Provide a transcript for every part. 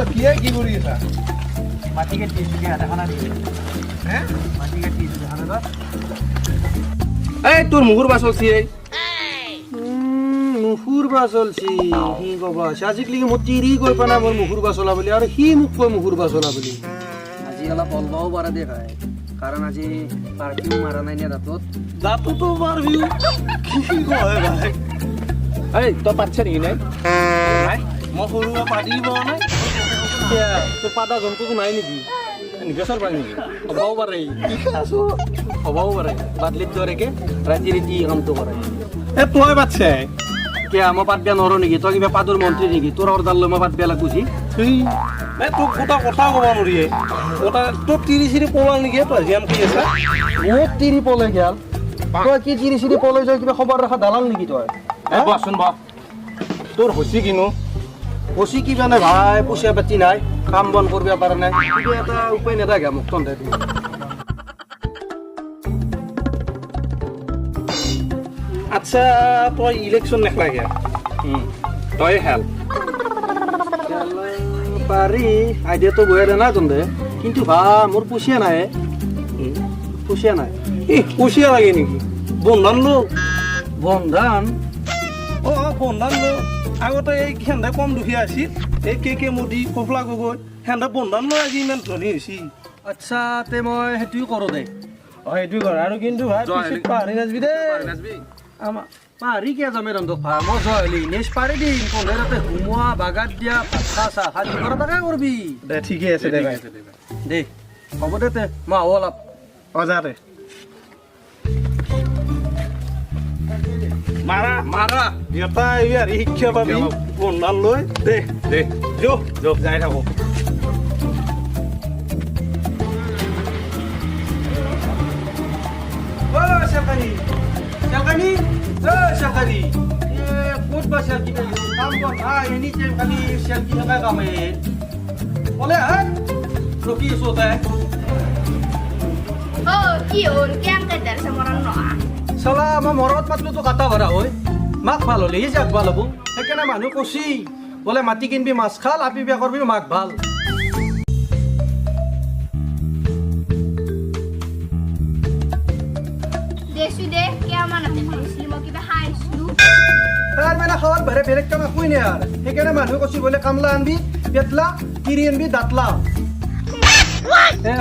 কি কৰি আছা মাটি কাটি দিছোঁ দেখা নাই হে মাটি কাটি দিছোঁ দেখা নাই এই তোৰ মুহুৰ বা চলছি মুহুৰ বা চলছি সি ক'ব আছে আজিকালি মই তিৰি কৈ পোৱা নাই মোৰ মুহুৰ বা চলা বুলি আৰু সি মোক কয় মুহুৰ বা চলা বুলি আজি অলপ অলবাও পাৰা দেখায় কাৰণ আজি পাৰফিউম মাৰা নাই নে দাঁততো পাৰফিউম কি কয় ভাই এই তই পাতছে নেকি নাই মই সৰু পাতি পোৱা নাই তোৰ পাতা জন্তুটো নাই নেকি নিকেশৰ পাই নেকি হ'বও পাৰে হ'বও পাৰে বাদলিত দৰেকে ৰাতি ৰাতি কামটো কৰে তই পাতছে কিয় মই পাত বিয়া নোৱাৰো নেকি তই কিবা পাদৰ মন্ত্ৰী নেকি তোৰ অৰ্ডাৰ লৈ মই পাত বিয়া লাগুছি তোক গোটা কথা ক'ব নোৱাৰি গোটা তোৰ তিৰি চিৰি পলাল নেকি তই জিয়াম কি আছা মোক তিৰি পলে গেল তই কি তিৰি চিৰি পলে যায় কিবা খবৰ ৰখা দালাল নেকি তই বচোন বা তোৰ হৈছি কিনো পচি কিবা নাই ভাই পইচা পাতি নাই কাম বন কৰিব পৰা নাই কিবা এটা উপায় নাথাকে মোক তন্তে আচ্ছা তই ইলেকশ্যন নেখলাগে তই খেল পাৰি আইডিয়াটো বঢ়িয়া দে নাই তন্তে কিন্তু ভা মোৰ পইচা নাই পইচা নাই কুচিয়া লাগে নেকি বন্ধন লো বন্ধন বন্ধন লো আগতে এই সেন্দা কম দুখীয়া আছিল এই কে মোদী কফলা গগৈ সেন্দা বন্ধন লৈ আজি ইমান ধনী হৈছি আচ্ছা তে মই সেইটোৱে কৰোঁ দে সেইটো কৰ আৰু কিন্তু ভাই পিছত পাহৰি নাযাবি দেই আমাৰ পাৰি কিয় যামে ৰন্ধক ভা মই জয়লি নেক্স পাৰি দিম পন্ধৰতে সোমোৱা বাগাত দিয়া ভাত চাহ সাজি কৰা তাকে কৰবি দে ঠিকে আছে দে ভাই দে হ'ব দে তে মই আহো অলপ যা দে মাৰা মাৰা এটা এই শিক্ষা পাবি বন্ধন লৈ দে দে যো যাই থাকো ক'ত বা চেলকি কাম বন এনি টাইম খালি চেলকি থকা কামে ক'লে ৰখি আছো তাই কি হ'ল কি angkat dari semoran noa চালা মই মৰত মাতলো তো কাটা ভৰা হয় মাক ভাল হ'লে যাক ভাল হ'ব সেইকাৰণে মানুহ কৈছি বোলে মাটি কিনবি মাছ খাল আপি বিয়া কৰবি মাক ভাল desu deh kia mana tuh muslim mau kita hai slu তাৰ মানে খাৱাৰ বাহিৰে বেলেগ কাম একোৱেই নাই আৰু সেইকাৰণে মানুহে কৈছি বোলে কামলা আনবি পেটলা কিৰি আনবি দাঁতলা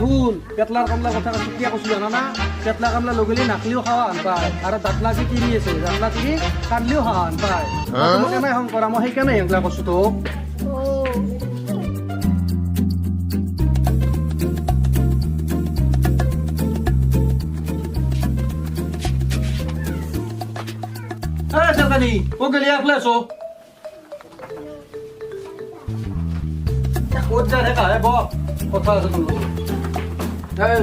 শুন পেটলাৰ কামলা কথা কেতিয়া কৈছো জানা না পেটলা কামলা লগলি নাকলিও খাৱা আন পায় আৰু দাঁতলা যে কিৰি আছে দাঁতলা কিৰি কাটলিও খাৱা আন পায় মই কেনে হং কৰা মই সেইকাৰণে হেংলা কৈছো তোক ও গেলি আপলে আছো ক'ত যায় দেখা হে ব কথা আছে তোৰ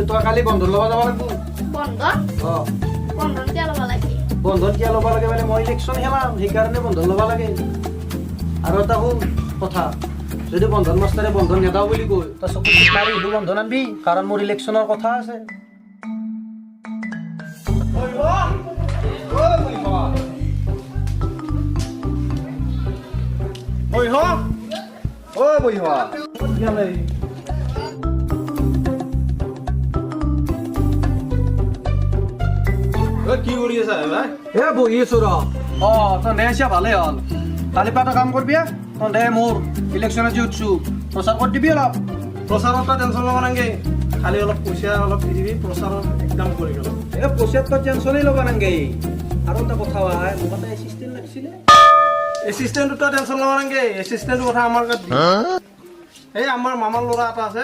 তই কালি বন্ধন ল'ব যাব লাগিব bondon bondon dia lo lagi বন্ধন কিয় ল'ব লাগে মানে মই ইলেকশ্যন খেলাম সেইকাৰণে বন্ধন ল'ব লাগে আৰু এটা শুন কথা যদি বন্ধন মাষ্টাৰে বন্ধন নেদাও বুলি কয় তই চকুত মাৰি সেইটো বন্ধন আনবি কাৰণ মোৰ ইলেকশ্যনৰ কথা আছে বহিহ বহিহ কি কৰি আছা ভাই বহি আছো ৰ তই নেচা ভালে হ'ল কালি পৰা এটা কাম কৰবি তই মোৰ ইলেকশ্যনত যে উঠছো প্ৰচাৰ কৰি দিবি অলপ প্ৰচাৰত টেনশ্যন ল'ব নালাগে খালি অলপ পইচা অলপ দি দিবি প্ৰচাৰত একদম কৰি গ'ল পইচাত তই টেনশ্যনেই ল'ব নালাগে আৰু এটা কথা হয় মোক এটা এছিষ্টেণ্ট লাগিছিলে এছিষ্টেণ্টটো টেনশ্যন ল'ব নালাগে এছিষ্টেণ্টৰ কথা আমাৰ গাত এই আমাৰ মামাৰ ল'ৰা এটা আছে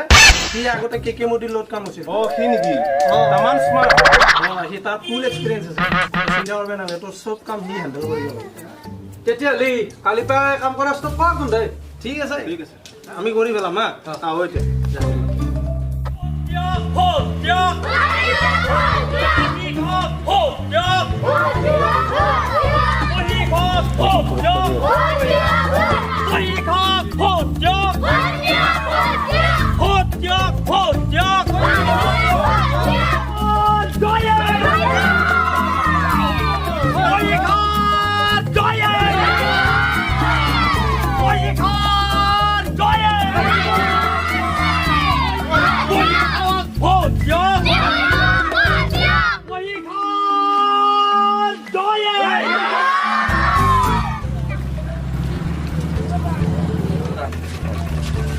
সি আগতে কে মোদীৰ লগত কাম হৈছিল সি নেকি তামান স্মাৰ্ট সি তাৰ ফুল এক্সপিৰিয়েঞ্চ আছে চিন্তা কৰিব নালাগে তোৰ চব কাম সি হেণ্ডেল কৰি গ'ল তেতিয়াহ'লে কালিৰ পৰা কাম কৰা ষ্টপ কৰা কোন দে ঠিক আছে আমি কৰি পেলাম হা আহো এতিয়া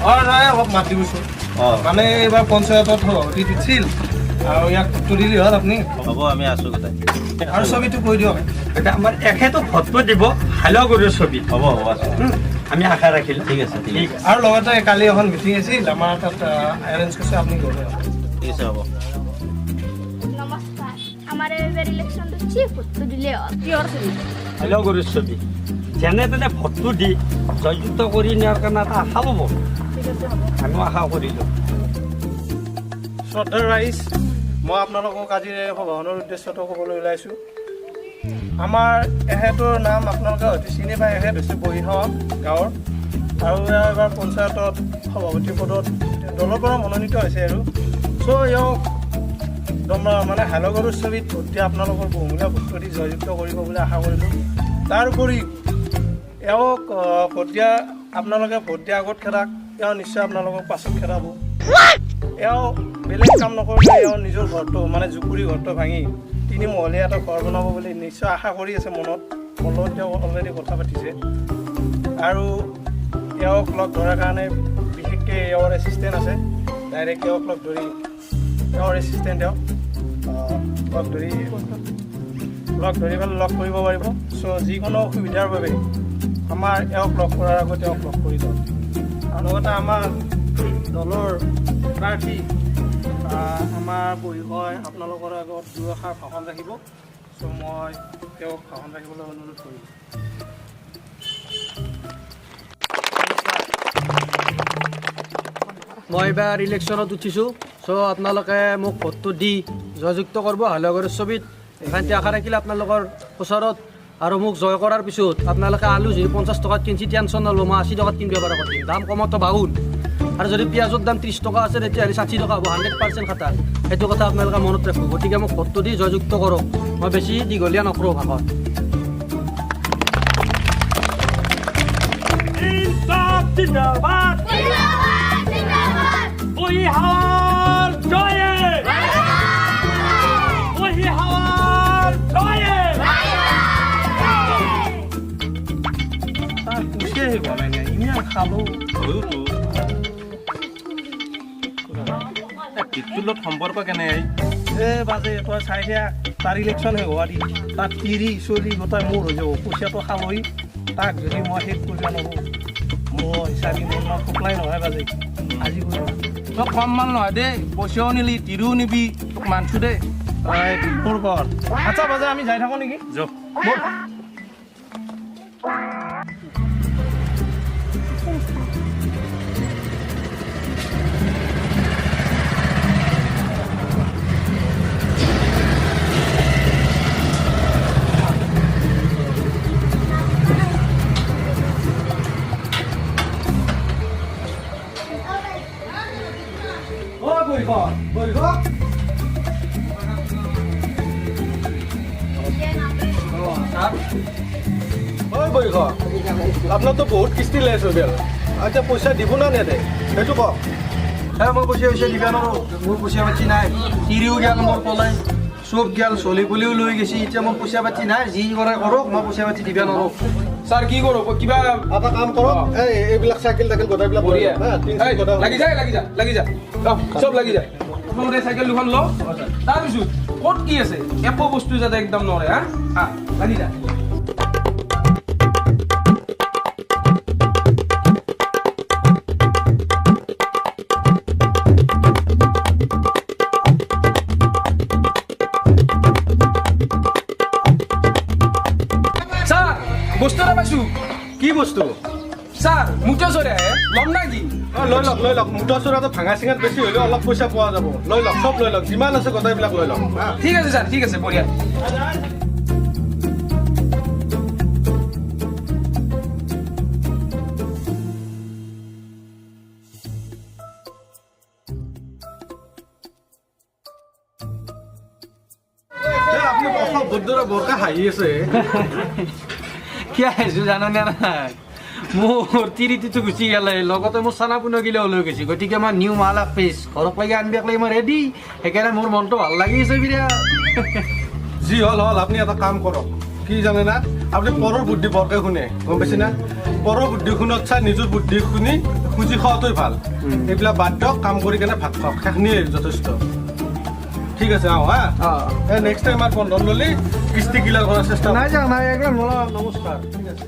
নাই অলপ মাতি গৈছোঁ অঁ মানে এইবাৰ পঞ্চায়তত সভাপতি দিছিল আৰু ইয়াক ফটো দিলি হ'ল আপুনি হ'ব আমি আছোঁ গোটাই আৰু ছবিটো কৈ দিয়ক এতিয়া আমাৰ এখেতো ফটো দিব হাইলাগুৰিৰ ছবি হ'ব হ'ব আছোঁ আমি আশা ৰাখিলোঁ ঠিক আছে ঠিক আছে আৰু লগতে কালি এখন মিটিং আছিল আমাৰ তাত এৰেঞ্জ কৰিছে আপুনি গ'লে ঠিক আছে হ'ব নমস্কাৰ আমাৰ এইবাৰ ইলেকশ্যনটো চিফ ফটো দিলে হ'ল কিহৰ ছবি হাইলাগুৰিৰ ছবি যেনে তেনে ভোটটো দি জয়যুক্ত কৰি নিয়াৰ কাৰণে এটা আশা ল'ব ঠিক আছে হ'ব আমিও আশা কৰিলোঁ শ্ৰদ্ধাৰ ৰাইজ মই আপোনালোকক আজি এই সভাখনৰ উদ্দেশ্যটো ক'বলৈ ওলাইছোঁ আমাৰ এখেতৰ নাম আপোনালোকে হয়তো চিনি পায় এখেত হৈছে বহিহাৱা গাঁৱৰ আৰু এবাৰ পঞ্চায়তত সভাপতি পদত দলৰ পৰা মনোনীত হৈছে আৰু চ' এওঁক মানে হাইলাগুৰিৰ ছবিত ভোট দিয়া আপোনালোকৰ বহুমূলীয়া ভোটটো দি জয়যুক্ত কৰিব বুলি আশা কৰিলোঁ তাৰোপৰি এওঁক ভোট দিয়া আপোনালোকে ভোট দিয়া আগত খেদাক এওঁ নিশ্চয় আপোনালোকক পাছত খেদাব এওঁ বেলেগ কাম নকৰিলে এওঁ নিজৰ ঘৰটো মানে জুপুৰি ঘৰটো ভাঙি তিনিমহলীয়া এটা ঘৰ বনাব বুলি নিশ্চয় আশা কৰি আছে মনত মোৰ লগত তেওঁ অলৰেডি কথা পাতিছে আৰু এওঁক লগ ধৰাৰ কাৰণে বিশেষকৈ এওঁৰ এছিষ্টেণ্ট আছে ডাইৰেক্ট এওঁক লগ ধৰি এওঁৰ এছিষ্টেণ্ট এওঁক লগ ধৰি পেলাই লগ কৰিব পাৰিব চ' যিকোনো অসুবিধাৰ বাবে আমাৰ এওঁক লগ কৰাৰ আগতে এওঁক লগ কৰি লওক আৰু লগতে আমাৰ দলৰ প্ৰাৰ্থী আমাৰ পৰিষয় আপোনালোকৰ আগত দুআষাৰ ভাষণ ৰাখিব চ' মই তেওঁক ভাষণ ৰাখিবলৈ অনুৰোধ কৰিম মই এইবাৰ ইলেকশ্যনত উঠিছোঁ চ' আপোনালোকে মোক ভোটটো দি জয়যুক্ত কৰিব হাইলাগুৰিৰ ছবিত এইখানতে আশা ৰাখিলে আপোনালোকৰ ওচৰত আৰু মোক জয় কৰাৰ পিছত আপোনালোকে আলু যদি 50 টকাত কিনছি টেনশ্যন নল'ব মই 80 টকাত কিনিব পৰা কৰিম দাম কমতো বাহুন আৰু যদি পিঁয়াজৰ দাম 30 টকা আছে তেতিয়াহ'লে 60 টকা হ'ব 100% খাটা সেইটো কথা আপোনালোকে মনত ৰাখিব গতিকে মোক ভোটটো দি জয়যুক্ত কৰক মই বেছি দীঘলীয়া নকৰোঁ ভাষণ ইনসাফ জিন্দাবাদ বহিহাৱাৰ জয়ে বহিহাৱাৰ জয়ে তাৰ পুচিয়ে আহিব নাই ইমান খালোঁ হয়তো টিটুৰ লগত সম্পৰ্ক কেনে বাজে তই চাই দিয়া তাৰ ইলেকশ্যন শেষ হোৱা দি তাত তিৰি চলি গোটাই মোৰ হৈ যাব পইচাটো খালৈ তাক যদি মই শেষ কৰিব নোৱাৰোঁ মোৰ হিচাপে মোৰ নাম শুকলাই নহয় বাজে আজি কৰিব তই কম মান নহয় দেই পইচাও নিলি তিৰিও নিবি তোক মানছোঁ দেই মোৰ ঘৰ আচ্ছা বাজে আমি যাই থাকোঁ নেকি যাওক হয় বৈশ আপোনাৰতো বহুত কিস্তি লৈ আছোঁ বেল আচ্ছা পইচা দিব না নেদে সেইটো কওক মই পইচা দিবা নোৱাৰোঁ মোৰ পইচা পাতি নাই তিৰিও গেল মোৰ পলাই চব গেল চলি পুলিও লৈ গৈছে এতিয়া মোৰ পইচা পাতি নাই যি কৰে কৰক মই পইচা পাতি দিবা নোৱাৰোঁ ছাৰ কি কৰোঁ কিবা এটা কাম কৰক এইবিলাক চাইকেল টাইকেল গোটাইবিলাক বঢ়িয়া এই, লাগি যা চব লাগি যায় আপোনালোকে চাইকেল দুখন লওঁ তাৰপিছত ক'ত কি আছে একো বস্তু যাতে একদম নৰে হা লাগি যা ছাৰ বস্তু এটা পাইছোঁ কি বস্তু ছাৰ মোটা চৰে ল'ম না কি লৈ লওক মোটা চোৰাটো ভাঙা চিঙাত বেছি হ'লেও অলপ পইচা পোৱা যাব লৈ লওক চব লৈ লওক যিমান আছে গোটাইবিলাক লৈ লওক ঠিক আছে ছাৰ ঠিক আছে বঢ়িয়া আপুনি বুদ্ধৰা বৰকা হাঁহি আছে কি আহিছোঁ জানানে নাই মোৰ তিৰিটো গুচি গ'লে লগতে মোৰ চানা পুনগিলেও লৈ গৈছে গতিকে মই নিউ মাল এক পিচ ঘৰক লাগি আনবাক লাগি মই ৰেডি সেইকাৰণে মোৰ মনটো ভাল লাগি আছে বিৰাট যি হ'ল আপুনি এটা কাম কৰক কি জানে না আপুনি পৰৰ বুদ্ধি বৰকে শুনে গম পাইছে না পৰৰ বুদ্ধি শুনত চাই নিজৰ বুদ্ধি শুনি খুজি খোৱাটোৱে ভাল এইবিলাক বাদ দিয়ক কাম কৰি কেনে ভাত খাওক সেইখিনিয়ে যথেষ্ট ঠিক আছে আহ হা নেক্সট টাইম আর বন্ধন ললি কিস্তি কিলার করার চেষ্টা নাই যাও নাই একদম নমস্কাৰ ঠিক আছে